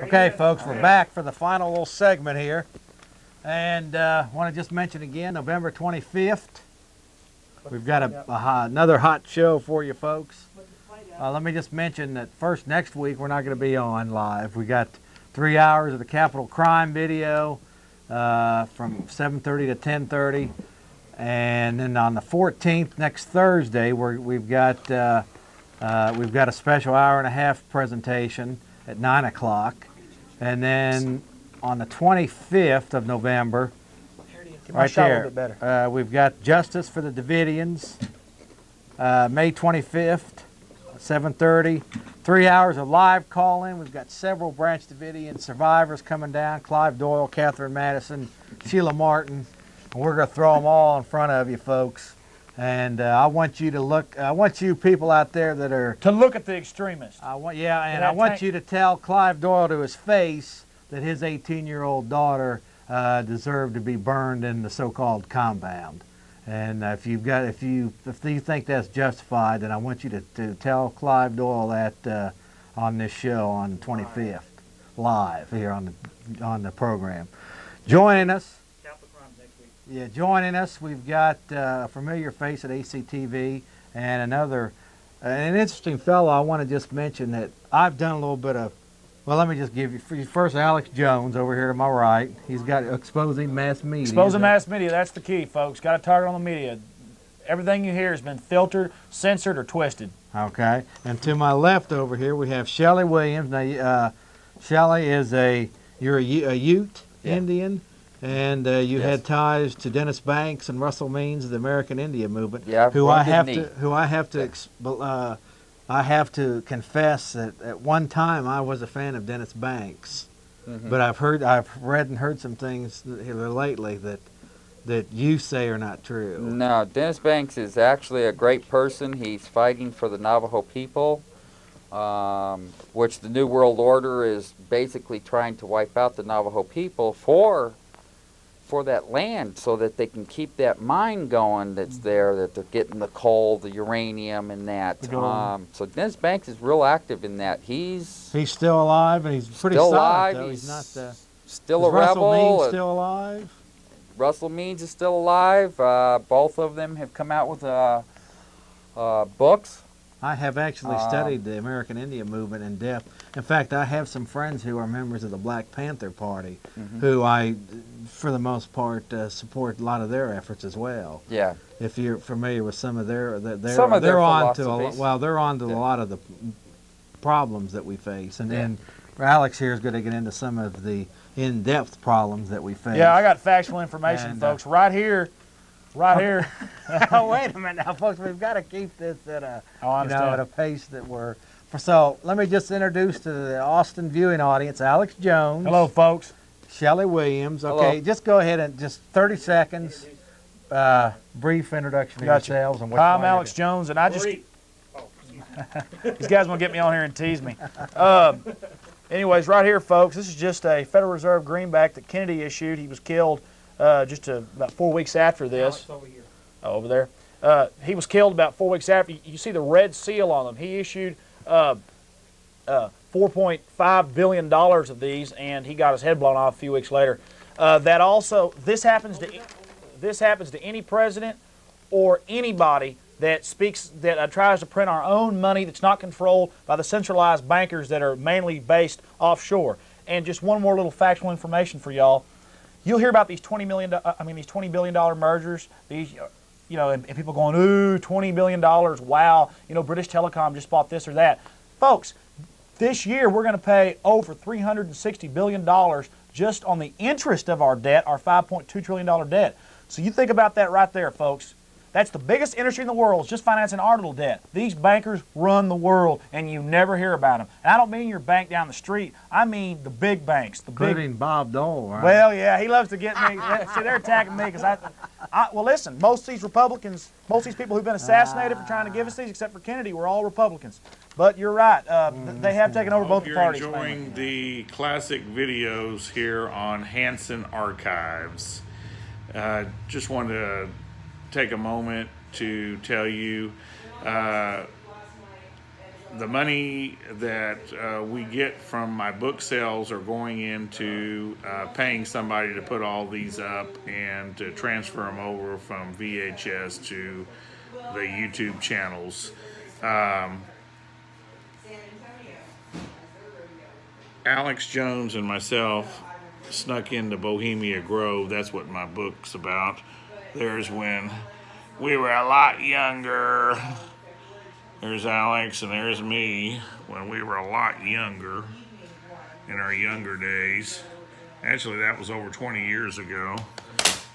Okay, folks, we're back for the final little segment here. And want to just mention again, November 25th, we've got another hot show for you folks. Let me just mention that first, next week, we're not going to be on live. We got 3 hours of the Capital Crime video from 7:30 to 10:30. And then on the 14th, next Thursday, we've got a special hour-and-a-half presentation at 9 o'clock. And then on the 25th of November, right there, we've got Justice for the Davidians, May 25th, 7:30. 3 hours of live call-in. We've got several Branch Davidian survivors coming down: Clive Doyle, Catherine Madison, Sheila Martin. And we're going to throw them all in front of you, folks. And I want you to look. I want you people out there that are to look at the extremists. I want you to tell Clive Doyle to his face that his 18-year-old daughter deserved to be burned in the so-called compound. And if you think that's justified, then I want you to tell Clive Doyle that on this show on the 25th, live here on the program. Joining us. Yeah, joining us, we've got a familiar face at ACTV and an interesting fellow. I want to just mention that I've done a little bit of, well, let me just give you first Alex Jones over here to my right. He's got Exposing Mass Media. Exposing Mass Media, that's the key, folks. Got a target on the media. Everything you hear has been filtered, censored, or twisted. Okay, and to my left over here, we have Shelly Williams. Now, Shelly is you're a Ute Indian. And you had ties to Dennis Banks and Russell Means of the American Indian Movement, who I have to confess that at one time I was a fan of Dennis Banks, but I've read and heard some things here lately that you say are not true. No, Dennis Banks is actually a great person. He's fighting for the Navajo people, which the New World Order is basically trying to wipe out the Navajo people for that land so that they can keep that mine going that's there, that they're getting the coal, the uranium, and that. So Dennis Banks is real active in that. He's still alive, and he's pretty still solid, alive. Though. He's not still a rebel. Russell Means still alive? Russell Means is still alive. Both of them have come out with books. I have actually studied the American Indian Movement in depth. In fact, I have some friends who are members of the Black Panther Party, who I, for the most part, support a lot of their efforts as well. Yeah. If you're familiar with some of their philosophies. They're on to a lot of the problems that we face, and Alex here is going to get into some of the in-depth problems that we face. Yeah, I got factual information, folks, right here. Oh, wait a minute now, folks. We've got to keep this at a pace that we're. So let me just introduce to the Austin viewing audience, Alex Jones. Hello, folks. Shelly Williams. Okay, Hello. just go ahead and just 30 seconds, brief introduction of yourselves. And Hi, I'm Alex Jones, and I just. These guys want to get me on here and tease me. Anyways, right here, folks, this is just a Federal Reserve greenback that Kennedy issued. He was killed about 4 weeks after this. Over here. Oh, over there. He was killed about 4 weeks after. You see the red seal on them. He issued $4.5 billion of these, and he got his head blown off a few weeks later. This happens to any president or anybody that tries to print our own money that's not controlled by the centralized bankers that are mainly based offshore. And just one more little factual information for y'all. You'll hear about these $20 billion mergers. These, and people going, ooh, $20 billion, wow. British Telecom just bought this or that. Folks, this year we're going to pay over $360 billion just on the interest of our debt, our $5.2 trillion debt. So you think about that right there, folks. That's the biggest industry in the world, is just financing our little debt. These bankers run the world, and you never hear about them. And I don't mean your bank down the street. I mean the big banks. Including Bob Dole, right? Well, yeah, he loves to get me. See, they're attacking me because well, listen, most of these Republicans, most of these people who've been assassinated for trying to give us these, except for Kennedy, were all Republicans. But you're right. They have taken over both the parties. You're enjoying the classic videos here on Hanson Archives. Just wanted to take a moment to tell you the money that we get from my book sales are going into paying somebody to put all these up and to transfer them over from VHS to the YouTube channels. Alex Jones and myself snuck into Bohemian Grove. That's what my book's about. There's when we were a lot younger. There's Alex and there's me when we were a lot younger, in our younger days. Actually, that was over 20 years ago.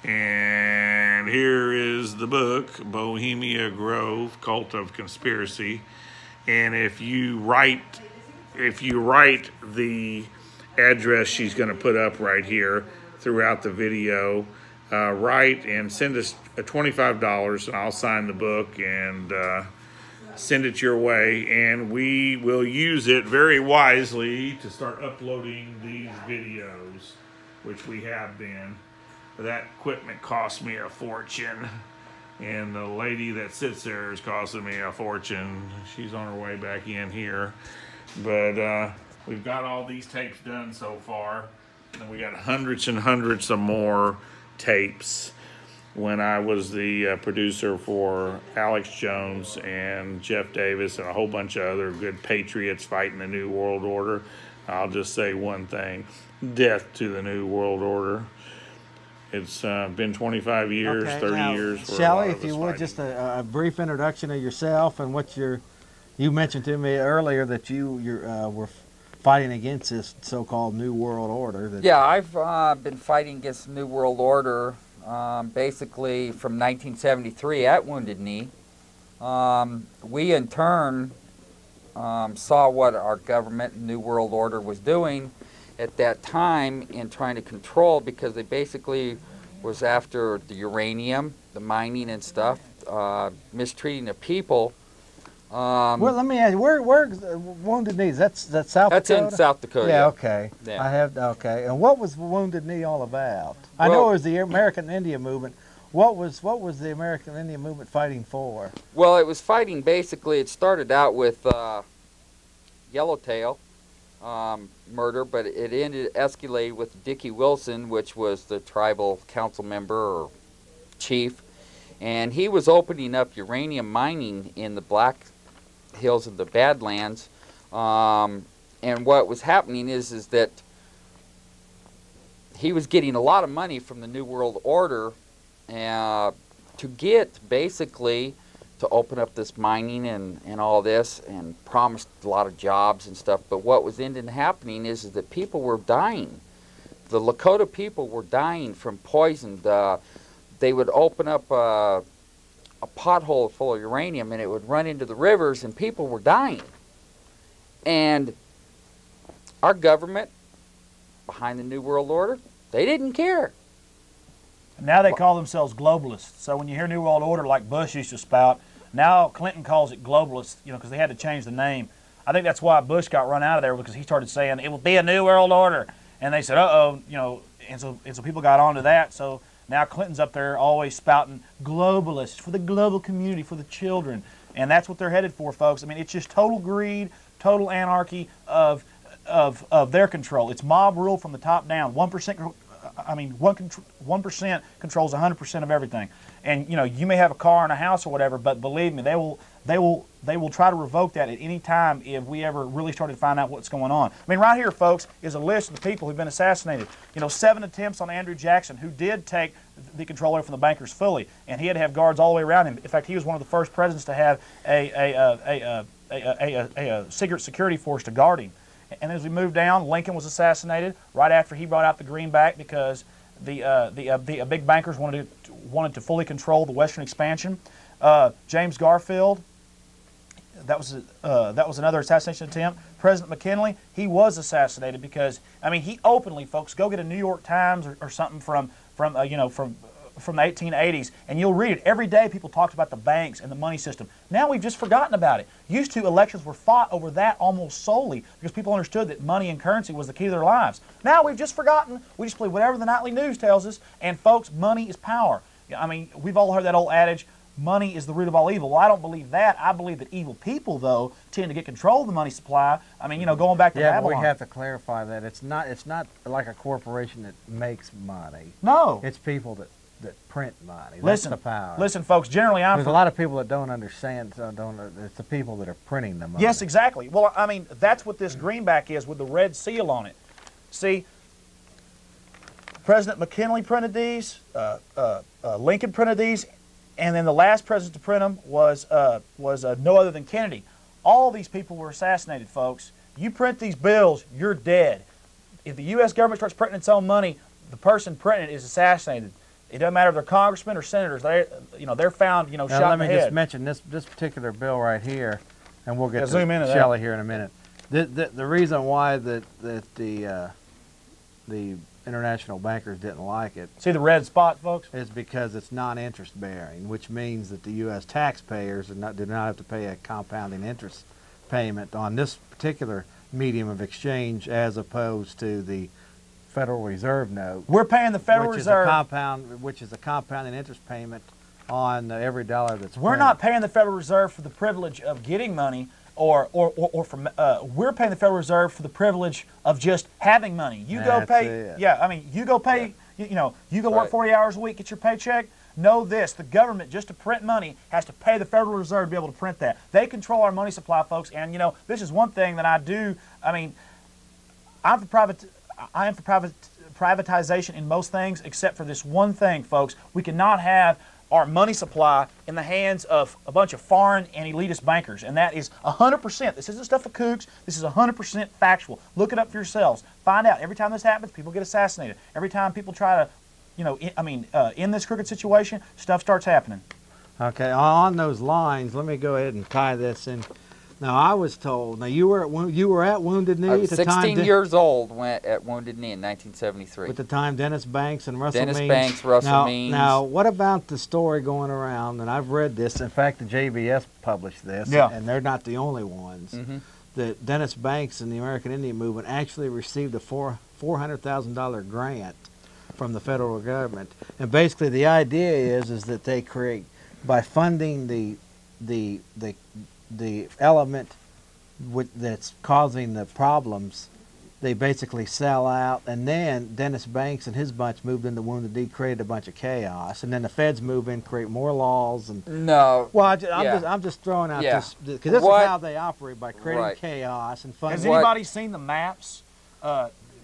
And here is the book, Bohemian Grove, Cult of Conspiracy. And if you write the address she's going to put up right here throughout the video, write and send us $25, and I'll sign the book and send it your way, and we will use it very wisely to start uploading these videos, which we have been. That equipment cost me a fortune, and the lady that sits there is costing me a fortune. She's on her way back in here, but we've got all these tapes done so far, and we got hundreds and hundreds of more tapes. When I was the producer for Alex Jones and Jeff Davis and a whole bunch of other good patriots fighting the New World Order, I'll just say one thing: death to the New World Order. It's been 25 years, Okay, 30 now, years. For Shelly, if you would, just a brief introduction of yourself and what you mentioned to me earlier that you were fighting against this so-called New World Order. Yeah, I've been fighting against the New World Order basically from 1973 at Wounded Knee. We in turn saw what our government, New World Order, was doing at that time in trying to control, because they basically was after the uranium, the mining and stuff, mistreating the people. Well, let me ask you, where's Wounded Knee? That's South Dakota? That's in South Dakota. Yeah, okay. Yeah. Okay. And what was Wounded Knee all about? I know it was the American Indian movement. What was the American Indian movement fighting for? Well, it was fighting, basically, it started out with Yellowtail murder, but it escalated with Dickie Wilson, which was the tribal council member or chief, and he was opening up uranium mining in the Black Hills of the Badlands, and what was happening is that he was getting a lot of money from the New World Order to get basically to open up this mining and all this, and promised a lot of jobs and stuff. But what was ending happening is that people were dying. The Lakota people were dying from poison. They would open up a pothole full of uranium and it would run into the rivers, and people were dying. And our government, behind the New World Order, they didn't care. Now they call themselves globalists. So when you hear New World Order, like Bush used to spout, now Clinton calls it globalists, because they had to change the name. I think that's why Bush got run out of there, because he started saying it will be a New World Order, and they said, uh-oh, and so people got onto that. So now Clinton's up there always spouting globalists for the global community, for the children, and that's what they're headed for, folks. I mean, it's just total greed, total anarchy of their control. It's mob rule from the top down. 1%. I mean, 1% controls 100% of everything. And you may have a car and a house or whatever, but believe me, they will try to revoke that at any time if we ever really started to find out what's going on. I mean, right here, folks, is a list of the people who've been assassinated. 7 attempts on Andrew Jackson, who did take the control over from the bankers fully, and he had to have guards all the way around him. In fact, he was one of the first presidents to have a secret security force to guard him. And as we move down, Lincoln was assassinated right after he brought out the greenback, because the big bankers wanted to fully control the Western expansion. James Garfield, that was another assassination attempt. President McKinley, he was assassinated because, I mean, he openly, folks, go get a New York Times or something from the 1880s, and you'll read it. Every day people talked about the banks and the money system. Now we've just forgotten about it. Used to, elections were fought over that almost solely because people understood that money and currency was the key to their lives. Now we've just forgotten. We just believe whatever the nightly news tells us, and folks, money is power. I mean, we've all heard that old adage, money is the root of all evil. Well, I don't believe that. I believe that evil people, though, tend to get control of the money supply. I mean, you know, going back to Babylon. Yeah, but we have to clarify that it's not like a corporation that makes money. No. It's people that print money. Listen, That's the power. Listen, folks, generally There's a lot of people that don't understand, it's the people that are printing the money. Yes, exactly. Well, I mean, that's what this greenback is with the red seal on it. See, President McKinley printed these, Lincoln printed these, and then the last president to print them was no other than Kennedy. All these people were assassinated, folks. You print these bills, you're dead. If the U.S. government starts printing its own money, the person printing it is assassinated. It doesn't matter if they're congressmen or senators. They're found, shot in the head. Let me just mention this particular bill right here, and we'll get to Shelly here in a minute. The reason why the international bankers didn't like it. See the red spot, folks? Is because it's non-interest bearing, which means that the U.S. taxpayers do not have to pay a compounding interest payment on this particular medium of exchange, as opposed to the Federal Reserve note. We're paying the Federal Reserve, which is a compounding interest payment on every dollar that's. We're not paying the Federal Reserve for the privilege of getting money, we're paying the Federal Reserve for the privilege of just having money. You go pay. Yeah, I mean, you go pay. Yeah. You go work 40 hours a week, get your paycheck. Know this: the government, just to print money, has to pay the Federal Reserve to be able to print that. They control our money supply, folks. And this is one thing that I do. I mean, I am for privatization in most things, except for this one thing, folks. We cannot have our money supply in the hands of a bunch of foreign and elitist bankers, and that is 100%. This isn't stuff for kooks. This is 100% factual. Look it up for yourselves. Find out. Every time this happens, people get assassinated. Every time people try to, in this crooked situation, stuff starts happening. Okay, on those lines, let me go ahead and tie this in. Now, I was told. Now, you were at Wounded Knee. I was 16 years old. Went at Wounded Knee in 1973. At the time, Dennis Banks and Russell Means. Dennis Banks, Russell Means. Now, what about the story going around? And I've read this. In fact, the JBS published this, and they're not the only ones. That Dennis Banks and the American Indian Movement actually received a $400,000 grant from the federal government, and basically the idea is that they create, by funding the element that's causing the problems, they basically sell out. And then Dennis Banks and his bunch moved into Wounded Knee, created a bunch of chaos, and then the feds move in, create more laws. And I'm just throwing out this because this is how they operate, by creating chaos and funding. Has anybody seen the maps?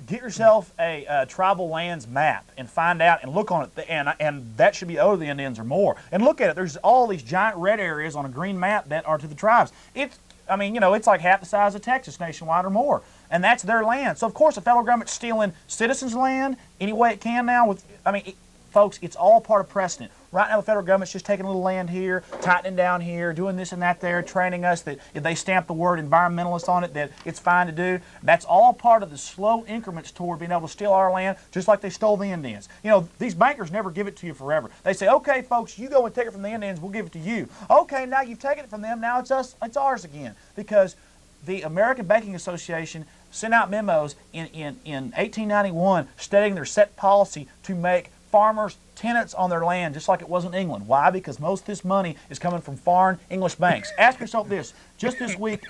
Get yourself a tribal lands map and find out and look on it, and that should be owed to the Indians or more. And look at it. There's all these giant red areas on a green map that are to the tribes. It's like half the size of Texas nationwide or more, and that's their land. So of course the federal government's stealing citizens' land any way it can now. Folks, it's all part of precedent. Right now the federal government's just taking a little land here, tightening down here, doing this and that there, training us that if they stamp the word environmentalist on it, that it's fine to do. That's all part of the slow increments toward being able to steal our land, just like they stole the Indians. These bankers never give it to you forever. They say, okay, folks, you go and take it from the Indians, we'll give it to you. Okay, now you've taken it from them, now it's ours again. Because the American Banking Association sent out memos in 1891 stating their set policy to make farmers tenants on their land, just like it was in England. Why? Because most of this money is coming from foreign English banks. Ask yourself this. Just this week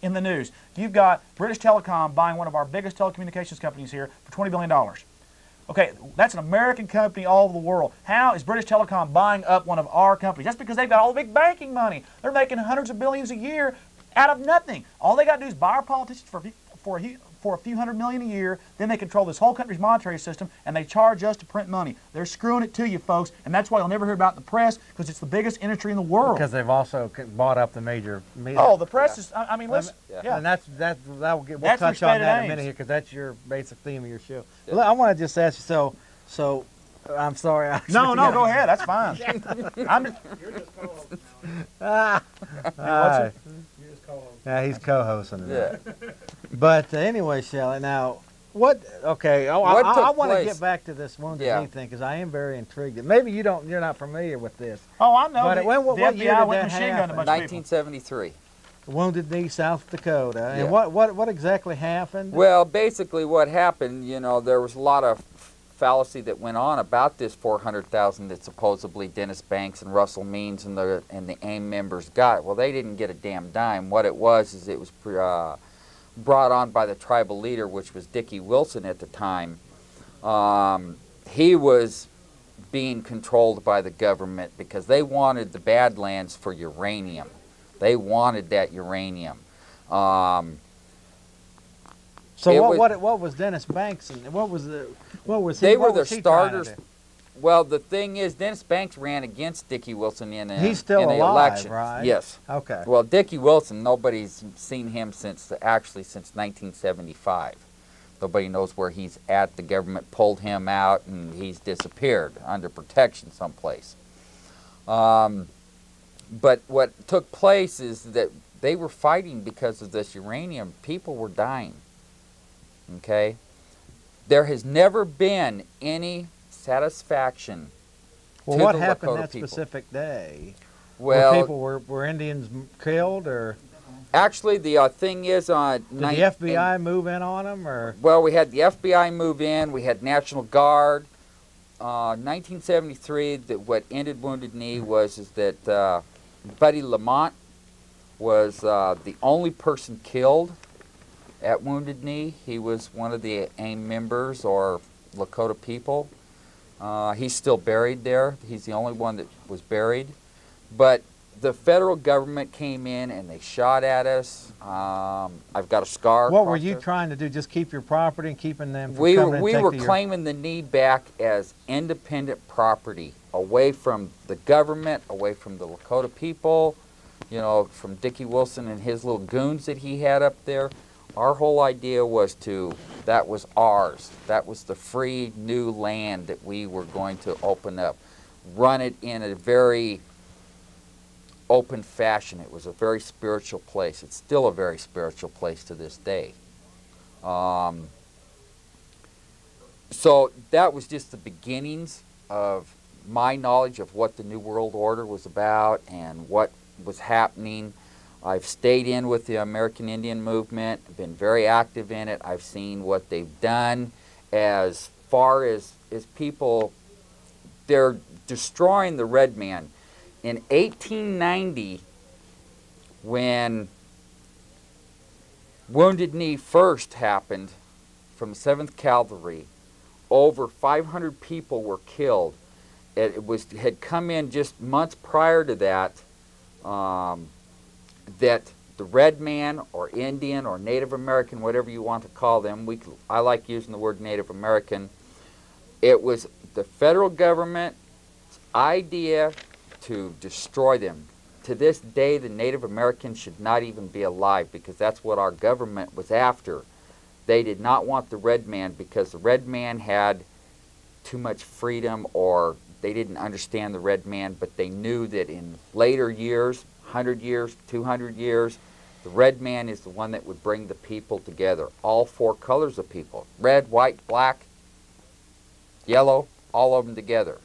in the news, you've got British Telecom buying one of our biggest telecommunications companies here for $20 billion. Okay, that's an American company all over the world. How is British Telecom buying up one of our companies? That's because they've got all the big banking money. They're making hundreds of billions a year out of nothing. All they got to do is buy our politicians for a few $100 million a year, then they control this whole country's monetary system, and they charge us to print money. They're screwing it to you, folks, and that's why you'll never hear about it in the press, because it's the biggest industry in the world. Because they've also bought up the major media. Oh, the press is, I mean, listen. And we'll touch on that in a minute here, because that's your basic theme of your show. Yeah. I want to just ask you, so I'm sorry. No, go ahead. That's fine. You're just co-hosting now. You're just co-hosting. Yeah, he's co-hosting today. Yeah. But anyway, Shelly, now, I want to get back to this Wounded Knee thing, because I am very intrigued. Maybe you're not familiar with this. Oh, I know. But what year did that happen? 1973. Wounded Knee, South Dakota. Yeah. And what exactly happened? Well, basically what happened, there was a lot of fallacy that went on about this 400,000 that supposedly Dennis Banks and Russell Means and the AIM members got. Well, they didn't get a damn dime. What it was is it was brought on by the tribal leader, which was Dickie Wilson at the time. He was being controlled by the government because they wanted the Badlands for uranium. They wanted that uranium. So what was Dennis Banks and what was he? They were what the was he trying to starters. do? Well, the thing is, Dennis Banks ran against Dickie Wilson in a He's still in an alive, election. right? Yes. Okay. Well, Dickie Wilson, nobody's seen him since 1975. Nobody knows where he's at. The government pulled him out, and he's disappeared under protection someplace. But what took place is that they were fighting because of this uranium. People were dying. Okay? There has never been any satisfaction Well, to what the happened Lakota that people. specific day? Well, Were Indians killed, or actually, the thing is, did the FBI move in on them, or? well, we had the FBI move in. We had National Guard. 1973, what ended Wounded Knee was that Buddy Lamont was the only person killed at Wounded Knee. He was one of the AIM members or Lakota people. He's still buried there. He's the only one that was buried. But the federal government came in and they shot at us. I've got a scar. What were you trying to do? Just keep your property and keeping them from We coming and were taking claiming the knee back as independent property, away from the government, away from the Lakota people, you know, from Dickie Wilson and his little goons that he had up there. Our whole idea was that was ours. That was the free new land that we were going to open up, run it in a very open fashion. It was a very spiritual place. It's still a very spiritual place to this day. So that was just the beginnings of my knowledge of what the New World Order was about and what was happening. I've stayed in with the American Indian movement, been very active in it. I've seen what they've done as far as people, they're destroying the red man. In 1890, when Wounded Knee first happened from 7th Cavalry, over 500 people were killed. It had come in just months prior to that, that the red man or Indian or Native American, whatever you want to call them, I like using the word Native American, it was the federal government's idea to destroy them. To this day, the Native Americans should not even be alive because that's what our government was after. They did not want the red man because the red man had too much freedom, or they didn't understand the red man, but they knew that in later years, 100 years, 200 years, the red man is the one that would bring the people together. All four colors of people, red, white, black, yellow, all of them together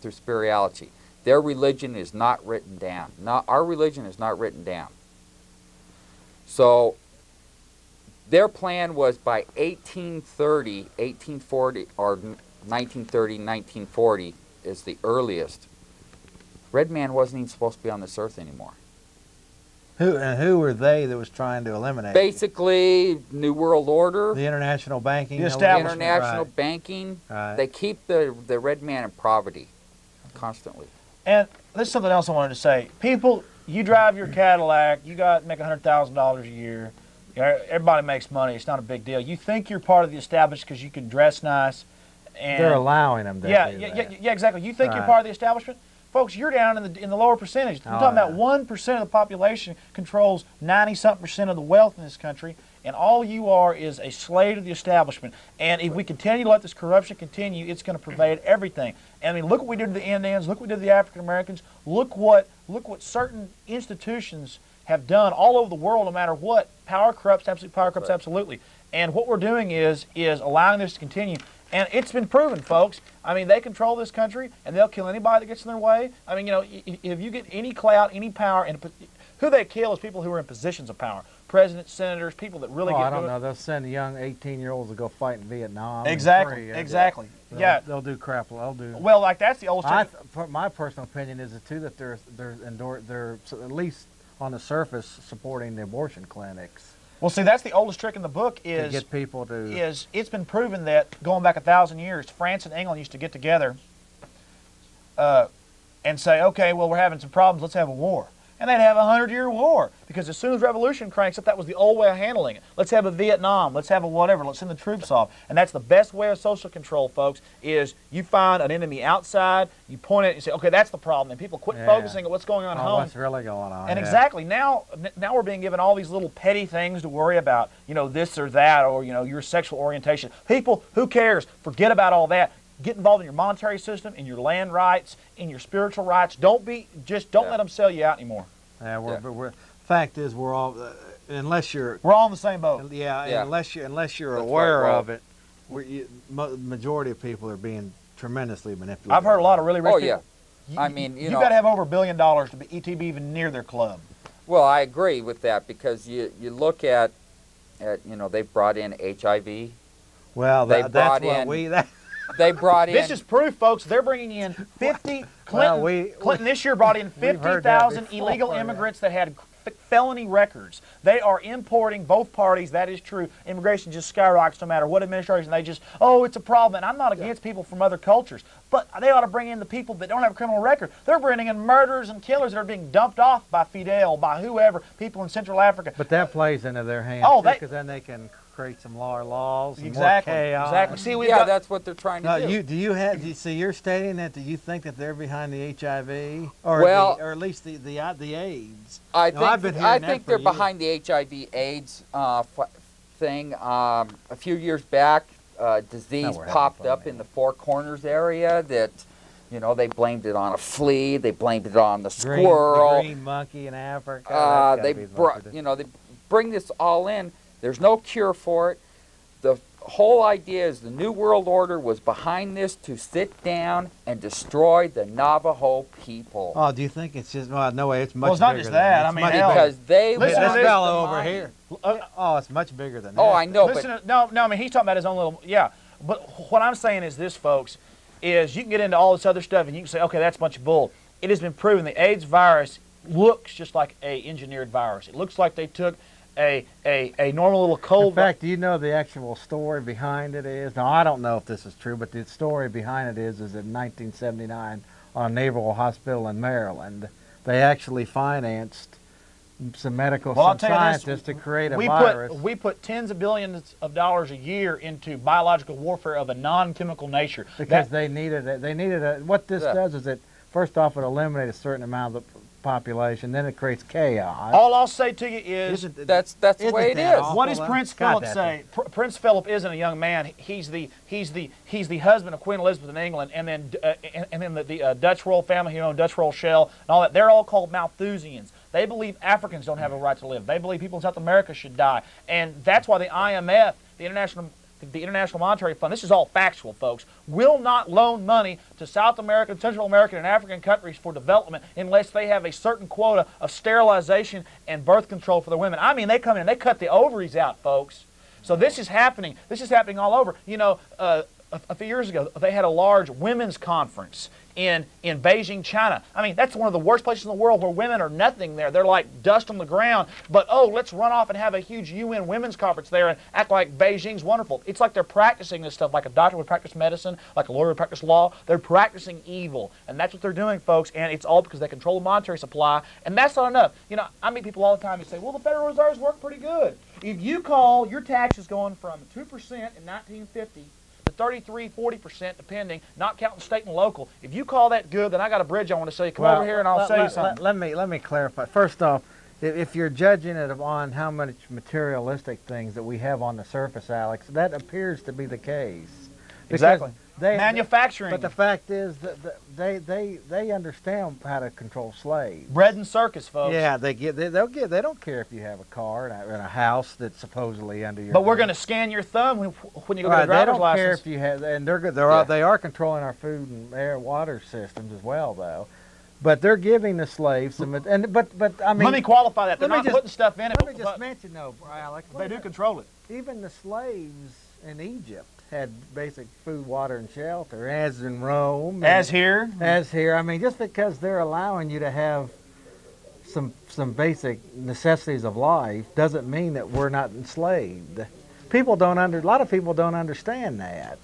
through spirituality. Their religion is not written down. Our religion is not written down. So their plan was by 1830, 1840, or 1930, 1940 is the earliest. Red man wasn't even supposed to be on this earth anymore. Who were they that was trying to eliminate? Basically, New World Order. The international banking. The establishment. International Right. banking. Right. They keep the red man in poverty constantly. And there's something else I wanted to say. People, you drive your Cadillac, you make $100,000 a year. You know, everybody makes money. It's not a big deal. You think you're part of the establishment because you can dress nice. And They're allowing them to do that. Yeah, exactly. You think you're Right. part of the establishment? Folks, you're down in the lower percentage. We're talking about 1% of the population controls 90-something% of the wealth in this country, and all you are is a slave to the establishment. And if we continue to let this corruption continue, it's going to pervade everything. And I mean, look what we did to the Indians. Look what we did to the African Americans. Look what certain institutions have done all over the world. No matter what, power corrupts. Absolutely, power corrupts. Absolutely. And what we're doing is allowing this to continue. And it's been proven, folks. I mean, they control this country, and they'll kill anybody that gets in their way. I mean, you know, if you get any clout, any power, and who they kill is people who are in positions of power. presidents, senators, people that really Oh, get I don't to it. know. They'll send young 18-year-olds to go fight in Vietnam. Exactly, exactly. Yeah. They'll do crap. They'll do. Well, like that's the old My personal opinion is too that they're at least on the surface supporting the abortion clinics. Well, see, that's the oldest trick in the book is to get people to. It's been proven that going back 1,000 years, France and England used to get together and say, okay, well, we're having some problems. Let's have a war. And they'd have a 100-year war because as soon as revolution cranks up, that was the old way of handling it. Let's have a Vietnam. Let's have a whatever. Let's send the troops off. And that's the best way of social control, folks, is you find an enemy outside, you point it and say, okay, that's the problem. And people quit focusing at what's going on at home. What's really going on. And exactly. Now we're being given all these little petty things to worry about, you know, this or that, or, you know, your sexual orientation. People, who cares? Forget about all that. Get involved in your monetary system, in your land rights, in your spiritual rights. Don't let them sell you out anymore. Yeah, fact is, we're all unless you're we're all in the same boat. Yeah. Unless you're aware of it, majority of people are being tremendously manipulated. I've heard a lot of really rich people. Oh yeah, I mean, you know, got to have over $1 billion to be even near their club. Well, I agree with that because you look at you know, they've brought in HIV. Well, that's what they brought in. This is proof, folks. They're bringing in 50. Clinton this year brought in 50,000 illegal immigrants that had felony records. They are importing, both parties. That is true. Immigration just skyrockets no matter what administration. They just, oh, it's a problem. And I'm not against people from other cultures, but they ought to bring in the people that don't have a criminal record. They're bringing in murderers and killers that are being dumped off by Fidel, by whoever, people in Central Africa. But that plays into their hands because then they can create some laws, more chaos. Exactly. See, that's what they're trying to do. Do you see? You're stating that. Do you think that they're behind the HIV, or or at least the AIDS? I think they're behind the HIV/AIDS thing. A few years back, disease popped up in the Four Corners area that. You know, they blamed it on a flea. They blamed it on the squirrel. The green monkey in Africa. They bring this all in. There's no cure for it. The whole idea is the New World Order was behind this to sit down and destroy the Navajo people. Oh, do you think it's just? Well, no way. It's much. Well, it's not just that. I mean, because they this fellow over here. Oh, it's much bigger than that. Oh, I know. No. I mean, he's talking about his own little. Yeah, but what I'm saying is this, folks, is you can get into all this other stuff and you can say, okay, that's a bunch of bull. It has been proven the AIDS virus looks just like a engineered virus. It looks like they took a normal little cold. In fact, do you know the actual story behind it is? Now, I don't know if this is true, but the story behind it is in 1979 on a naval hospital in Maryland, they actually financed some scientists to create a virus. We put tens of billions of dollars a year into biological warfare of a non-chemical nature. Because they needed it. What this does is it, first off, it eliminates a certain amount of the population, then it creates chaos. All I'll say to you is that's the way it is. What does Prince Philip say? Prince Philip isn't a young man. He's the husband of Queen Elizabeth in England, and then the Dutch royal family, you know, Dutch royal Shell and all that. They're all called Malthusians. They believe Africans don't have a right to live. They believe people in South America should die, and that's why the IMF, the International Monetary Fund, this is all factual, folks, will not loan money to South American, Central American, and African countries for development unless they have a certain quota of sterilization and birth control for their women. I mean, they come in and they cut the ovaries out, folks. So this is happening. This is happening all over. You know, a few years ago, they had a large women's conference in Beijing, China. I mean, that's one of the worst places in the world where women are nothing there. They're like dust on the ground. But, oh, let's run off and have a huge UN women's conference there and act like Beijing's wonderful. It's like they're practicing this stuff like a doctor would practice medicine, like a lawyer would practice law. They're practicing evil. And that's what they're doing, folks. And it's all because they control the monetary supply. And that's not enough. You know, I meet people all the time who say, well, the Federal Reserve's work pretty good. If you call your taxes going from 2% in 1950 to 33, 40%, depending, not counting state and local. If you call that good, then I got a bridge I want to say. Come over here and I'll say you something. Let me clarify. First off, if you're judging it on how much materialistic things that we have on the surface, Alex, that appears to be the case. Exactly. Manufacturing. But the fact is that they understand how to control slaves. Bread and circus, folks. Yeah, they don't care if you have a car and a house that's supposedly under your. But we're going to scan your thumb when you go get a driver's license. They don't care if you have, and they are controlling our food and air water systems as well, though. But they're giving the slaves some, but I mean. Let me qualify that. They're let me not just- putting stuff in it. Let me just mention though, Alec. They do control it. Even the slaves in Egypt had basic food, water, and shelter, as in Rome. As here. As here. I mean, just because they're allowing you to have some basic necessities of life doesn't mean that we're not enslaved. A lot of people don't understand that.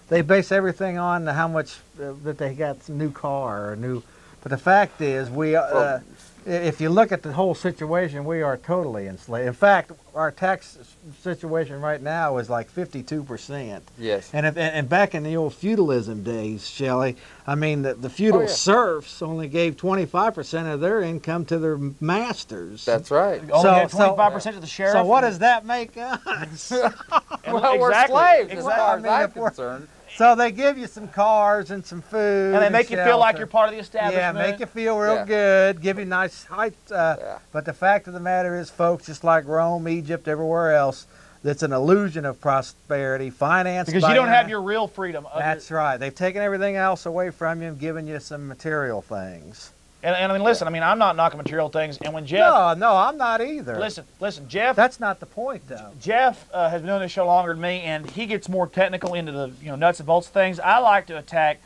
They base everything on how much that they got a new car or new. But the fact is, if you look at the whole situation, we are totally enslaved. In fact, our tax situation right now is like 52%. Yes. And back in the old feudalism days, Shelly, I mean, the feudal serfs only gave 25% of their income to their masters. That's right. Only had 25% to the sheriff. So what does that make us? Well, we're Exactly. slaves as Exactly. far as I mean, I'm if we're- concerned. So they give you some cars and some food. And they make you feel like shelter. you're part of the establishment. Yeah, make you feel real Yeah. good, give you nice heights. But the fact of the matter is, folks, just like Rome, Egypt, everywhere else, that's an illusion of prosperity, financed Because by you don't have your real freedom. That's right. They've taken everything else away from you and given you some material things. And I mean, listen, I mean, I'm not knocking material things. And when Jeff, No, I'm not either. listen, Jeff. That's not the point, though. Jeff has been doing this show longer than me, and he gets more technical into the nuts and bolts of things. I like to attack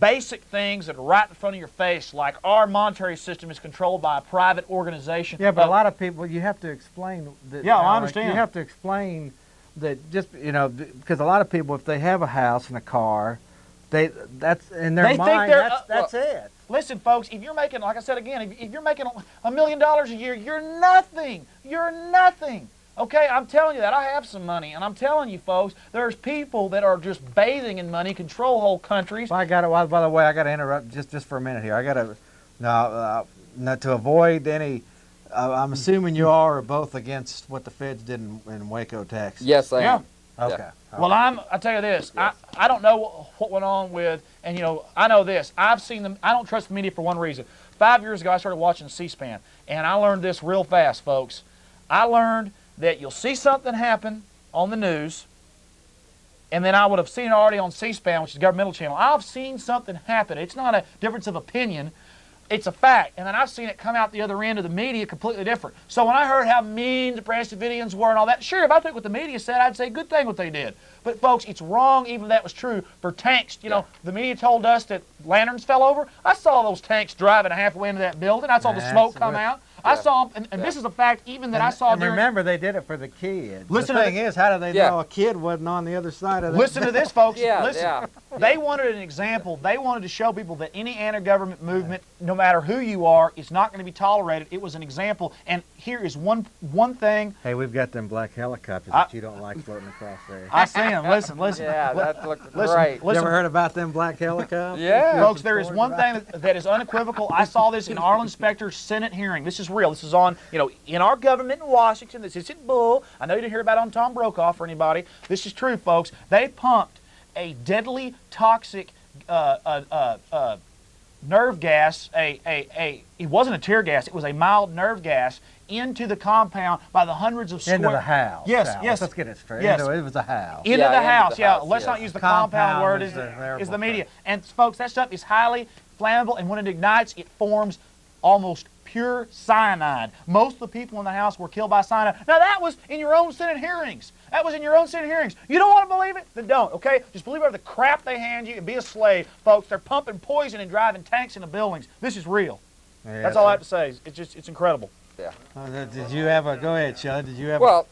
basic things that are right in front of your face, like our monetary system is controlled by a private organization. Yeah, but a lot of people, you have to explain that. Yeah, I Alec, understand. You have to explain that just, because a lot of people, if they have a house and a car, that's in their They think mind, they're, that's it. Listen, folks, if you're making, like I said again, if you're making $1 million a year, you're nothing. You're nothing. Okay, I'm telling you that. I have some money, and I'm telling you, folks, there's people that are just bathing in money, control whole countries. Well, by the way, I got to interrupt just for a minute here. I got to, now, to avoid any, I'm assuming you are both against what the feds did in Waco, Texas. Yes, I am. Okay. Yeah. Well, I tell you this, I don't know what went on with, and I know this. I've seen them. I don't trust the media for one reason. 5 years ago, I started watching C-SPAN, and I learned this real fast, folks. I learned that you'll see something happen on the news, and then I would have seen it already on C-SPAN, which is a governmental channel. I've seen something happen. It's not a difference of opinion. It's a fact. And then I've seen it come out the other end of the media completely different. So when I heard how mean the Depressed Davidians were and all that, sure, if I took what the media said, I'd say good thing what they did. But folks, it's wrong, even if that was true, for tanks. The media told us that lanterns fell over. I saw those tanks driving halfway into that building. I saw the smoke come out. I saw them, and this is a fact even that I saw and during... remember, they did it for the kids. Listen the to thing is, how do they know a kid wasn't on the other side of that? Listen to this, folks. Yeah, Listen. yeah. They wanted an example. They wanted to show people that any anti-government movement, no matter who you are, is not going to be tolerated. It was an example. And here is one thing. Hey, we've got them black helicopters that you don't like floating across there. I see them. Listen. Yeah, that looked Listen, great. You ever heard about them black helicopters? Yeah. Folks, there is one thing that is unequivocal. I saw this in Arlen Specter's Senate hearing. This is real. This is on, in our government in Washington. This isn't bull. I know you didn't hear about it on Tom Brokaw for anybody. This is true, folks. They pumped a deadly, toxic nerve gas. It wasn't a tear gas. It was a mild nerve gas into the compound by the hundreds of square. Into the house. Yes, Alice. yes. Let's get it straight. Yes. It was a house. Into Yeah, the into house, the yeah. house, Let's yeah. not use the Compound compound word, is a terrible is the media. thing. And folks, that stuff is highly flammable, and when it ignites, it forms almost pure cyanide. Most of the people in the house were killed by cyanide. Now that was in your own Senate hearings. That was in your own Senate hearings. You don't want to believe it? Then don't, okay? Just believe whatever the crap they hand you and be a slave. Folks, they're pumping poison and driving tanks into buildings. This is real. Yeah, That's all I have to say. It's incredible. Yeah. Did you have a, go ahead, Shelley, did you have Well,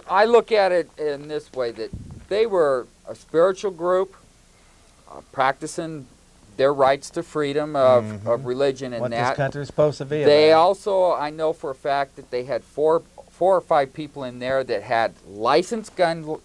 I look at it in this way, that they were a spiritual group practicing their rights to freedom of religion and what that. this country's supposed to be They about? also, I know for a fact that they had four or five people in there that had licensed gun.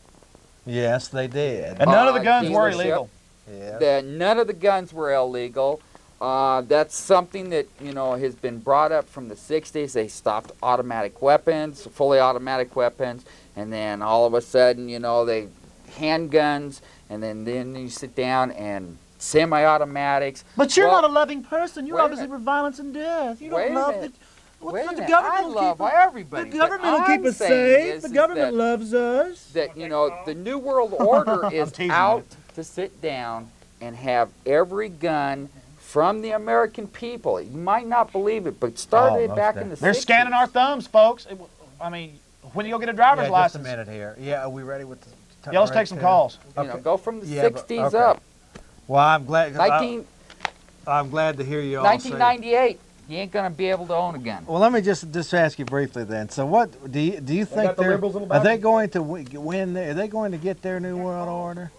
Yes, they did. And none of the guns were dealership. illegal. Yeah. That none of the guns were illegal. That's something that has been brought up from the 60s. They stopped automatic weapons, fully automatic weapons, and then all of a sudden, they handguns, and then you sit down and semi-automatics. But you're Well, not a loving person. You're wait a obviously minute. for violence and death. You Wait don't a love minute. the... Wait a the minute. government I will love keep us- everybody. The but government will keep I'm us saying safe. The is government that, loves us. that the New World Order is teasing out you. to sit down and have every gun from the American people. You might not believe it, but started most back in the 60s. They're scanning our thumbs, folks. I mean, when you go get a driver's Yeah, license. just a minute here. Yeah, are we ready with the Yeah, let's take some calls. You know, go from the Yeah, but- 60s okay. up. Well, I'm glad. 19, I'm glad to hear you all say. 1998, you ain't going to be able to own a gun. Well, let me just ask you briefly then. So, what do you think got the liberals in the are they back. going to win? Are they going to get their new world order?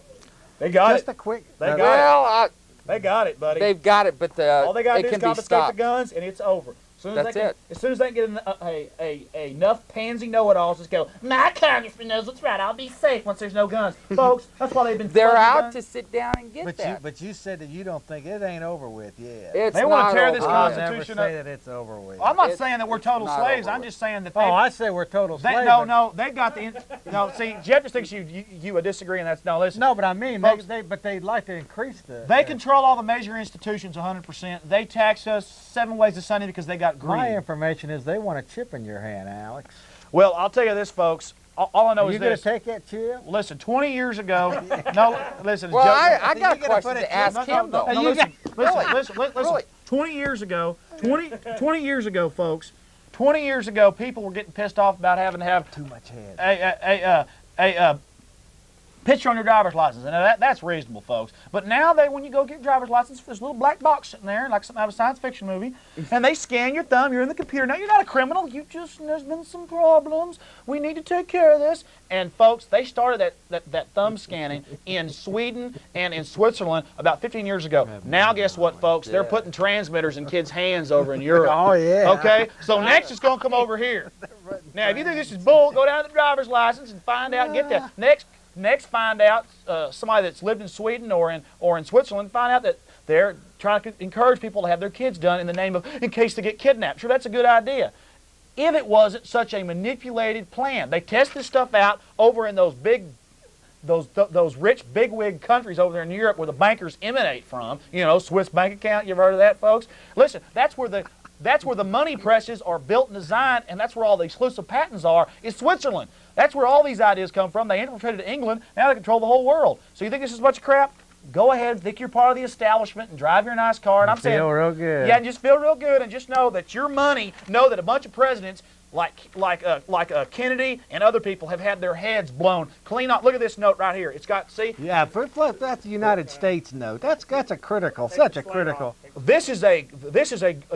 They got Just it. a quick. They got it. Well, They got it, buddy. they've got it, but All they got to it do is can be confiscate stopped. the guns, and it's over. That's it. As soon as they can get enough pansy know-it-alls, just go, my congressman knows what's right. I'll be safe once there's no guns. Folks, that's why they've been They're flooding out guns. to sit down and get that. But you said that you don't think it ain't over with yet. It's They wanna not tear this over I'll yet. never Constitution say up. that it's over with. I'm not It's saying that we're total not slaves. over I'm with. just saying that Oh, I say we're total slaves. no, they got the. No, see, Jeff just thinks you would disagree, and that's no. Listen, No, but I mean, Folks, but they'd like to increase the. they control all the major institutions 100%. They tax us 7 ways to Sunday because they got My greed. information is they want a chip in your hand, Alex. Well, I'll tell you this, folks. All I know Are is you going this. to take that chip? Listen, 20 years ago. No, listen. Well, Joe- I got a You gotta put question it- to ask him, though. No, You listen, Really? listen. Really? 20 years ago, 20 years ago, folks. 20 years ago, people were getting pissed off about having to have Too much head. a picture on your driver's license, and that's reasonable, folks. But now when you go get your driver's license, there's a little black box sitting there, like something out of a science fiction movie, and they scan your thumb. You're in the computer. Now you're not a criminal. There's been some problems. We need to take care of this. And folks, they started that thumb scanning in Sweden and in Switzerland about 15 years ago. Now guess what, folks? They're putting transmitters in kids' hands over in Europe. Oh, yeah. Okay, so next it's going to come over here. Now, if you think this is bull, go down to the driver's license and find out. Get that. Next, find out somebody that's lived in Sweden or in Switzerland. Find out that they're trying to encourage people to have their kids done in the name of in case they get kidnapped. Sure, that's a good idea. If it wasn't such a manipulated plan, they test this stuff out over in those rich bigwig countries over there in Europe where the bankers emanate from. You know, Swiss bank account. You ever heard of that, folks? Listen, that's where the money presses are built and designed, and that's where all the exclusive patents are, is Switzerland. That's where all these ideas come from. They infiltrated England. Now they control the whole world. So you think this is a bunch of crap? Go ahead, think you're part of the establishment and drive your nice car. And I'm saying, Feel real good. yeah, and just feel real good and just know that your money, know that a bunch of presidents like Kennedy and other people have had their heads blown clean off. Look at this note right here. It's got, see? Yeah, that's the United States note. That's a critical, such a critical. This is a You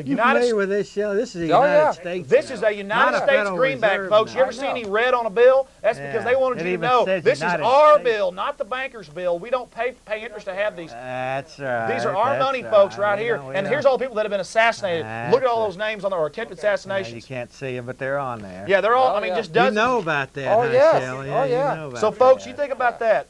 United familiar with this, Shelley? This is a Oh, United yeah. States. This note. is a United Not a States Federal greenback, Reserve folks. You ever note. see any red on a bill? That's because they wanted It you to even know says this is United our States. bill, not the banker's bill. We don't pay interest to have these. That's right. These are our that's money, folks, right We here. don't- we And don't- here's all the people that have been assassinated. That's Look at all right. those names on there, or attempted Yeah, you assassinations. can't see them, but they're on there. Yeah, they're all, Oh, I mean, yeah. just You dozens. know about that, Oh, huh, yes. Shelley? Oh, you yeah. know about So, folks, that. you think about that.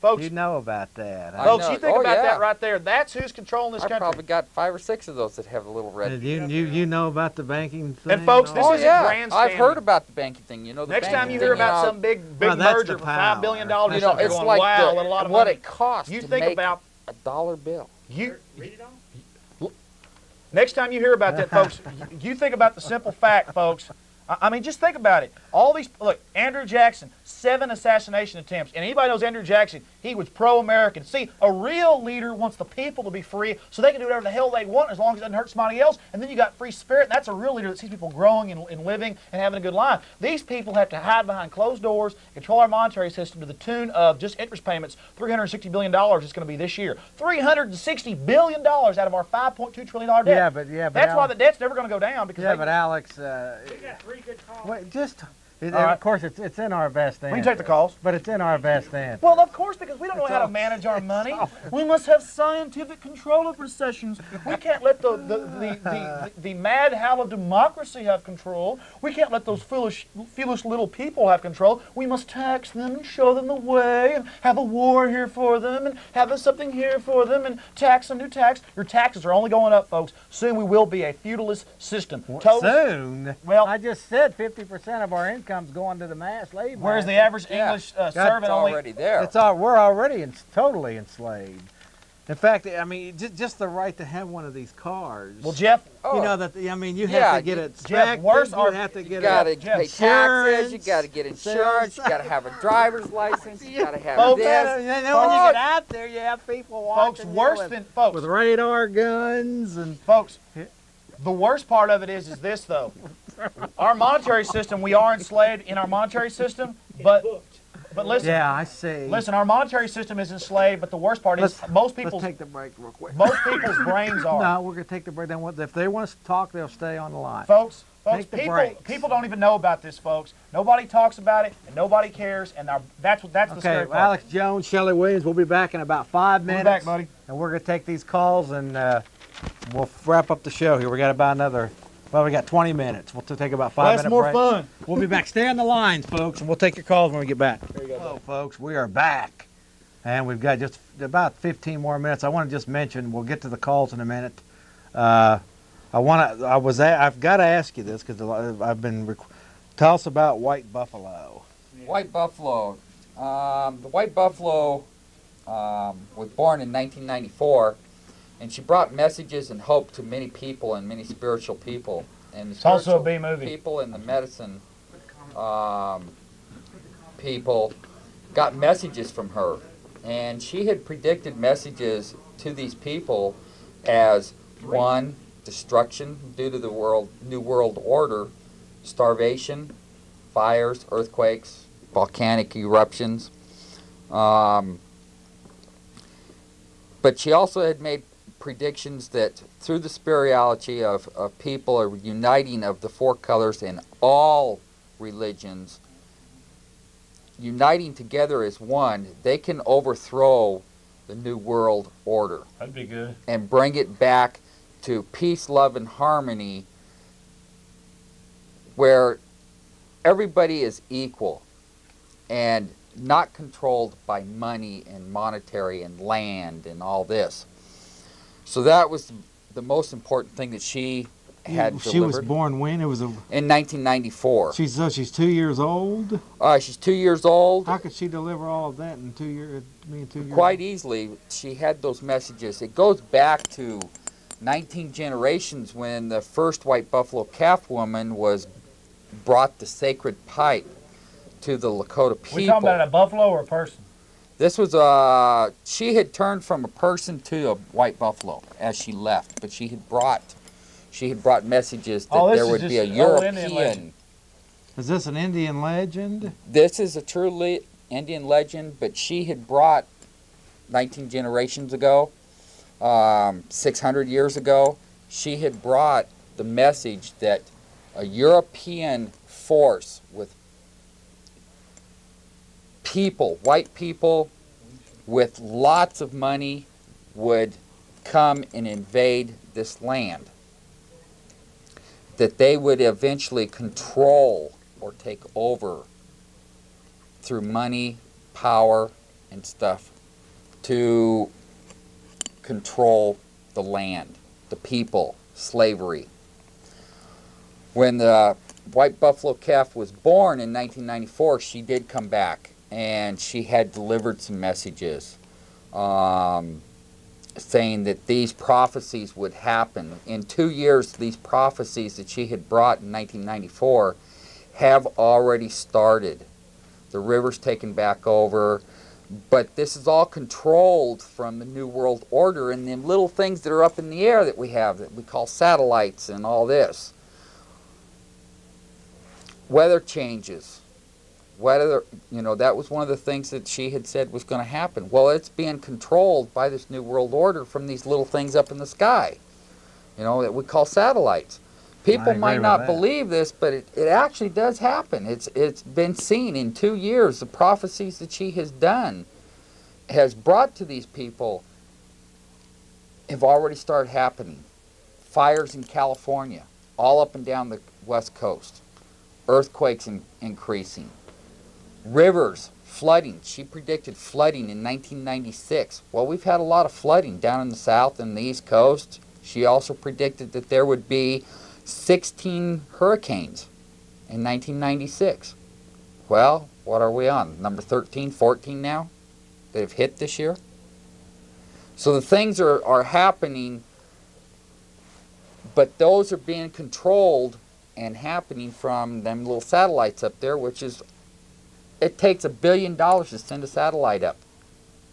Folks, You know about that. I Huh? folks, know. you think Oh, about yeah. that right there. That's who's controlling this I country. probably got 5 or 6 of those that have a little red. And you know about the banking thing? And folks, all this Oh is a yeah, grandstanding. I've heard about the banking thing. You know, the Next time banking you thing, hear about know, some big Well, that's merger the for $5 billion or power. you know, something, it's you're going, like wow, the, a lot of what money. it costs You to think make about a dollar bill. you. Read it on? Next time you hear about that, folks, you think about the simple fact, folks. I mean, just think about it. All these, look, Andrew Jackson, 7 assassination attempts. And anybody knows Andrew Jackson, he was pro-American. See, a real leader wants the people to be free so they can do whatever the hell they want as long as it doesn't hurt somebody else. And then you got free spirit, and that's a real leader that sees people growing and living and having a good life. These people have to hide behind closed doors, control our monetary system to the tune of just interest payments, $360 billion is going to be this year. $360 billion out of our $5.2 trillion debt. Yeah, but That's why Alex, the debt's never going to go down because yeah, they, but Alex, We got 3 good calls. wait, just. All right. Of course, it's in our best we interest. can take the calls. But it's in our best interest. Well, of course, because we don't know It's how to all- manage our money. We must have scientific control of recessions. We can't let the mad howl of democracy have control. We can't let those foolish little people have control. We must tax them and show them the way and have a war here for them and have something here for them and tax them, new tax. Your taxes are only going up, folks. Soon we will be a feudalist system. Soon. Well, I just said 50% of our income's going to the mass labor. whereas the average Yeah. English It's servant only... already there. We're already totally enslaved. In fact, I mean, just the right to have one of these cars. Well, Jeff, You know that I mean, you Yeah, have to get it Jeff, inspected. worse You are- have to You get gotta it. pay taxes. insurance, You gotta get insurance. You gotta have a driver's license. You gotta have Folks, this. And then when you get out there, you have people folks, watching worse you with, than folks, with radar guns and. folks. The worst part of it is this though. Our monetary system, we are enslaved in our monetary system, but listen. Yeah, I see. Listen, our monetary system is enslaved, but the worst part is Let's- most Let's people's take the break real quick. most people's brains are. No, we're gonna take the break. Then if they want us to talk, they'll stay on the line. Folks, Take the breaks. people don't even know about this, folks. Nobody talks about it, and nobody cares, and that's the Okay, scary part. Alex Jones, Shelly Williams. We'll be back in about 5 We'll be minutes. back, buddy. And we're gonna take these calls and we'll wrap up the show here. We got about another. Well, we got 20 minutes. We'll take about 5 That's minute more break. fun. We'll be back. Stay on the lines, folks, and we'll take your calls when we get back. There you go. Hello, folks. We are back, and we've got just about 15 more minutes. I want to just mention. We'll get to the calls in a minute. I've got to ask you this because I've been. Tell us about White Buffalo. White Buffalo. The White Buffalo was born in 1994, and she brought messages and hope to many people and many spiritual people. And the It's also a spiritual B movie. people and the medicine people got messages from her. And she had predicted messages to these people as, one, destruction due to the New World Order, starvation, fires, earthquakes, volcanic eruptions. But she also had made predictions that through the spirituality of people, a uniting of the four colors in all religions, uniting together as one, they can overthrow the New World Order That'd be good. and bring it back to peace, love, and harmony, where everybody is equal and not controlled by money and monetary and land and all this. So that was the most important thing that she had She was delivered born when? It was a. in 1994. She's 2 years old. She's 2 years old. How could she deliver all of that in 2 years? Quite easily, she had those messages. It goes back to 19 generations when the first white buffalo calf woman brought the sacred pipe to the Lakota people. We talking about a buffalo or a person? This was she had turned from a person to a white buffalo as she left, but she had brought messages that This there is would be a just old Indian European. legend. Is this an Indian legend? This is a truly Indian legend, but she had brought 19 generations ago, 600 years ago, she had brought the message that a European force with people, white people with lots of money, would come and invade this land. That they would eventually control or take over through money, power, and stuff to control the land, the people, slavery. When the white buffalo calf was born in 1994, she did come back, and she had delivered some messages saying that these prophecies would happen. In 2 years, these prophecies that she had brought in 1994 have already started. The river's taken back over, but this is all controlled from the New World Order and the little things that are up in the air that we have that we call satellites and all this. Weather changes. Weather, that was one of the things that she had said was going to happen. Well, it's being controlled by this New World Order from these little things up in the sky, that we call satellites. People might not believe this, but it actually does happen. It's been seen in 2 years. The prophecies that she has done, has brought to these people, have already started happening. Fires in California, all up and down the West Coast. Earthquakes increasing. Rivers, flooding. She predicted flooding in 1996. Well, we've had a lot of flooding down in the South and the East Coast. She also predicted that there would be 16 hurricanes in 1996. Well, what are we on? Number 13, 14 now that have hit this year? So the things are happening, but those are being controlled and happening from them little satellites up there, which is, it takes $1 billion to send a satellite up.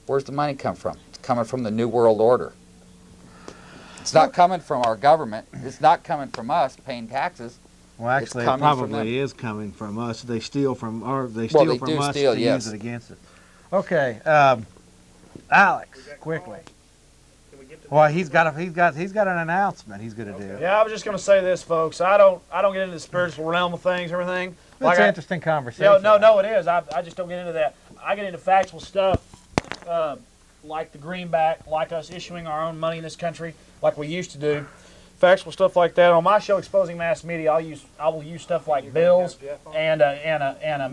Where's the money come from? It's coming from the New World Order. It's not coming from our government. It's not coming from us paying taxes. Well, actually, it probably is coming from us. They steal from us to use it against us. Okay, Alex, quickly. Well, he's got an announcement he's going to do. Yeah, I was just going to say this, folks. I don't get into the spiritual realm of things, everything. It's an interesting conversation. No, it is. I just don't get into that. I get into factual stuff, like the greenback, like us issuing our own money in this country, like we used to do. Factual stuff like that. On my show, Exposing Mass Media, I will use stuff like bills and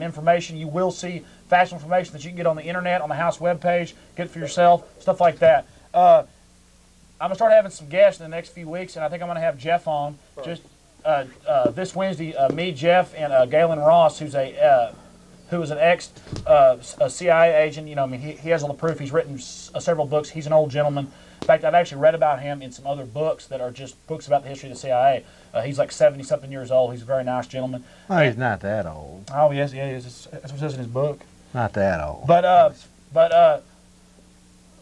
information. You will see factual information that you can get on the internet, on the House webpage. Get it for yourself, stuff like that. I'm gonna start having some guests in the next few weeks, and I think I'm gonna have Jeff on just this Wednesday. Me, Jeff, and Galen Ross, who is an ex CIA agent. You know, I mean, he has all the proof. He's written several books. He's an old gentleman. In fact, I've actually read about him in some other books that are just books about the history of the CIA. He's like 70-something years old. He's a very nice gentleman. Oh, he's not that old. Oh, yes, yeah, he is. That's what it says in his book. Not that old. But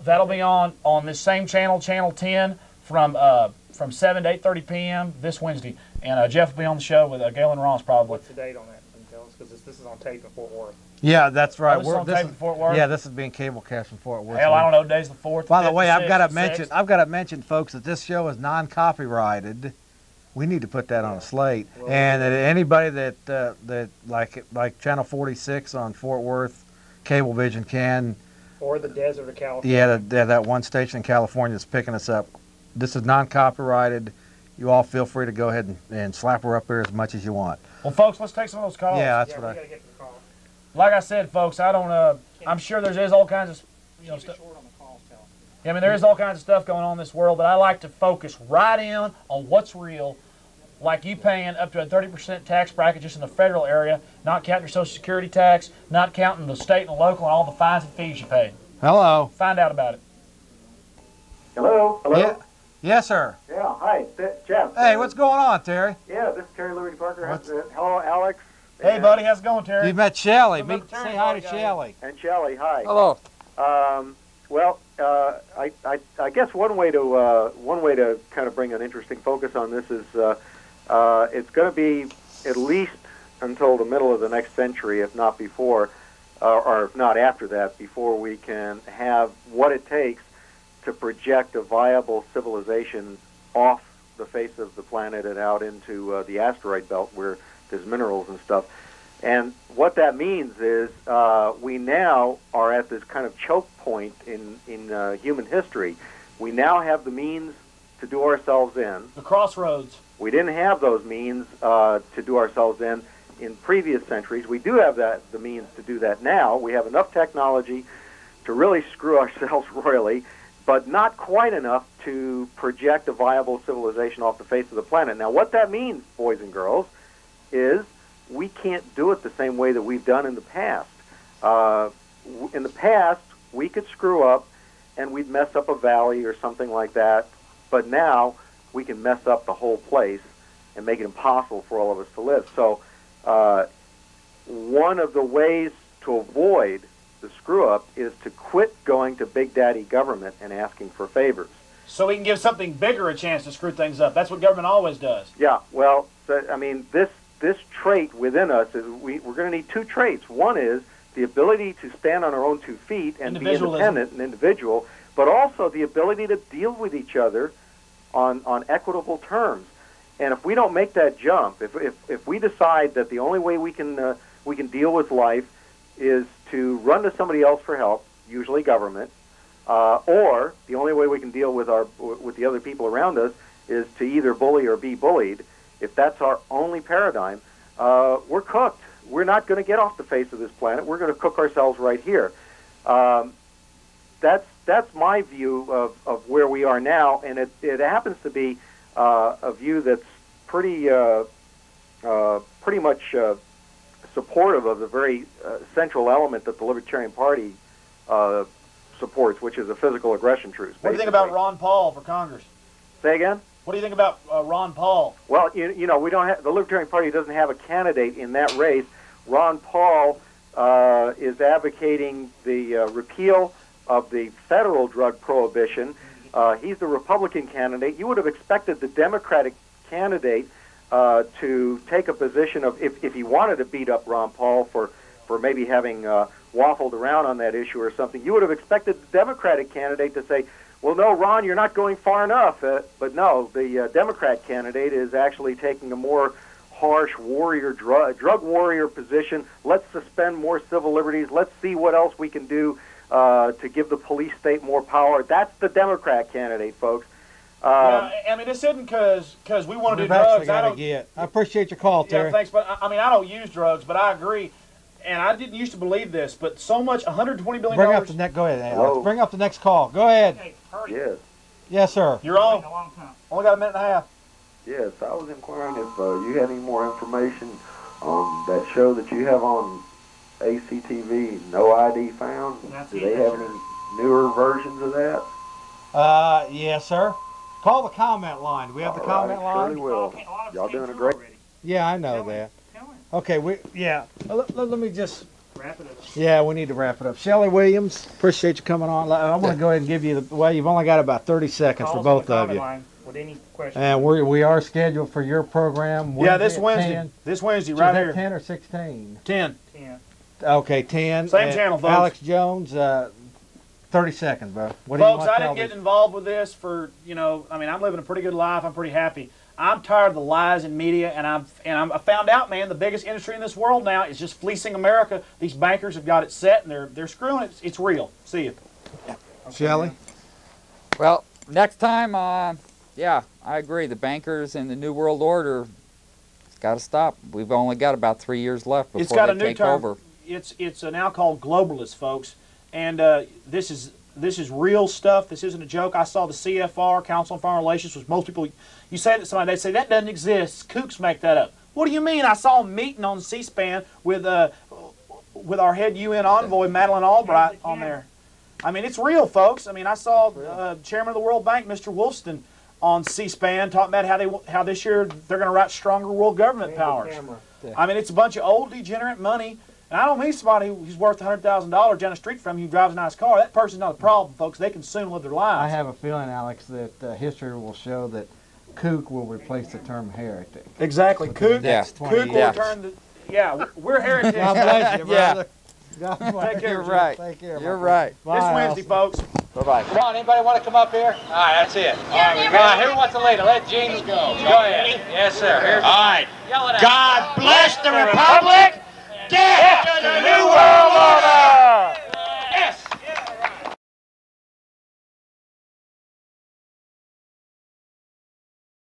that'll be on this same channel, Channel 10, from 7 to 8:30 p.m. this Wednesday. And Jeff will be on the show with Galen Ross probably. What's the date on that? Can you tell us? Because this is on tape in Fort Worth. Yeah, that's right. This is on tape in Fort Worth? Yeah, this is being cable cast from Fort Worth. Hell, I don't know. Days the 4th. By the way, I've got to mention, mention, folks, that this show is non-copyrighted. We need to put that on a slate. Well, and that anybody that like Channel 46 on Fort Worth Cablevision can, or the desert of California. Yeah, that one station in California that's picking us up. This is non-copyrighted. You all feel free to go ahead and slap her up there as much as you want. Well, folks, let's take some of those calls. Yeah, that's what I. Gotta get to the calls. Like I said, folks, I don't. I'm sure there's all kinds of stuff. Yeah, I mean, there is all kinds of stuff going on in this world, but I like to focus right in on what's real. Like you paying up to a 30% tax bracket just in the federal area, not counting your Social Security tax, not counting the state and the local and all the fines and fees you pay. Hello. Find out about it. Hello? Hello? Yeah. Yes, sir. Yeah, hi, Jeff. Hey, what's going on, Terry? Yeah, this is Terry Liberty Parker. Hello, Alex. Hey, buddy, how's it going, Terry? You met Shelly. Say hi to Shelly. And Shelly, hi. Hello. Well, I guess one way to kind of bring an interesting focus on this is it's going to be at least until the middle of the next century, if not before, or if not after that, before we can have what it takes to project a viable civilization off the face of the planet and out into the asteroid belt where there's minerals and stuff. And what that means is we now are at this kind of choke point in human history. We now have the means to do ourselves in. The crossroads. We didn't have those means to do ourselves in previous centuries. We do have the means to do that now. We have enough technology to really screw ourselves royally, but not quite enough to project a viable civilization off the face of the planet. Now, what that means, boys and girls, is we can't do it the same way that we've done in the past. In the past, we could screw up and we'd mess up a valley or something like that, but now we can mess up the whole place and make it impossible for all of us to live. So one of the ways to avoid the screw-up is to quit going to Big Daddy government and asking for favors. So we can give something bigger a chance to screw things up. That's what government always does. Yeah, well, I mean, this trait within us is we're going to need two traits. One is the ability to stand on our own 2 feet and be independent and individual, but also the ability to deal with each other on equitable terms. And if we don't make that jump, if we decide that the only way we can deal with life is to run to somebody else for help, usually government, or the only way we can deal with the other people around us is to either bully or be bullied. If that's our only paradigm, we're cooked. We're not going to get off the face of this planet. We're going to cook ourselves right here. That's my view of where we are now, and it happens to be a view that's pretty much supportive of the very central element that the Libertarian Party supports, which is a physical aggression truce. What do you think about Ron Paul for Congress? Say again? What do you think about Ron Paul? Well, you know, we don't have, the Libertarian Party doesn't have a candidate in that race. Ron Paul is advocating the repeal of the federal drug prohibition. He's the Republican candidate. You would have expected the Democratic candidate to take a position of, if he wanted to beat up Ron Paul for maybe having waffled around on that issue or something, you would have expected the Democratic candidate to say, well, no, Ron, you're not going far enough. But no, the Democrat candidate is actually taking a more harsh warrior, drug warrior position. Let's suspend more civil liberties. Let's see what else we can do to give the police state more power. That's the Democrat candidate, folks. I mean, this isn't because we want to do drugs. I appreciate your call, Terry. Yeah, thanks. But I mean, I don't use drugs, but I agree. And I didn't used to believe this, but so much, $120 billion. Bring up the next. Go ahead, Alex. Bring up the next call. Go ahead. Hey, hurry. Yes. Yes, sir. You're on. A long time. Only got a minute and a half. Yes, I was inquiring if you had any more information on that show that you have on ACTV, No ID Found. Do they have any newer versions of that? Yes, sir. Call the comment line. Do we have the comment line? Surely will. Y'all doing a great. Yeah, I know that. Okay, let me just wrap it up. Yeah, we need to wrap it up. Shelly Williams, appreciate you coming on. I want to go ahead and give you well, you've only got about 30 seconds for both of you. With any questions. And we are scheduled for your program. Yeah, this Wednesday. 10. This Wednesday, right here. 10 or 16? 10. 10. Okay, 10. Same channel, folks. Alex Jones, 30 seconds, bro. What Folks, do you I didn't get involved with this for, I mean, I'm living a pretty good life. I'm pretty happy. I'm tired of the lies in media, and I found out, man, the biggest industry in this world now is just fleecing America. These bankers have got it set, and they're screwing it. It's real. See you. Okay, Shelly? Well, next time, yeah, I agree. The bankers and the New World Order, it's got to stop. We've only got about 3 years left before it's got they a new take term. over. It's now called globalist, folks, and this is real stuff. This isn't a joke. I saw the CFR, Council on Foreign Relations, which most people, you say that to somebody, they say that doesn't exist. Kooks make that up. What do you mean? I saw them meeting on C-SPAN with our head UN envoy, Madeleine Albright, on there. I mean, it's real, folks. I mean, I saw Chairman of the World Bank, Mr. Wolfson, on C-SPAN talking about how this year they're going to write stronger world government powers. I mean, it's a bunch of old degenerate money. And I don't mean somebody who's worth $100,000 down the street from you who drives a nice car. That person's not a problem, folks. They can soon live their lives. I have a feeling, Alex, that history will show that kook will replace the term heretic. Exactly. Kook, kook will turn the... we're heretics. God bless you, brother. God bless Take care. You're right. Take care. You're right. This Wednesday, folks. Bye-bye. Come on, anybody want to come up here? All right, that's it. All right, who wants to lead it? Let Gene go. Go ahead. Yes, sir. All right. God bless the Republic. Death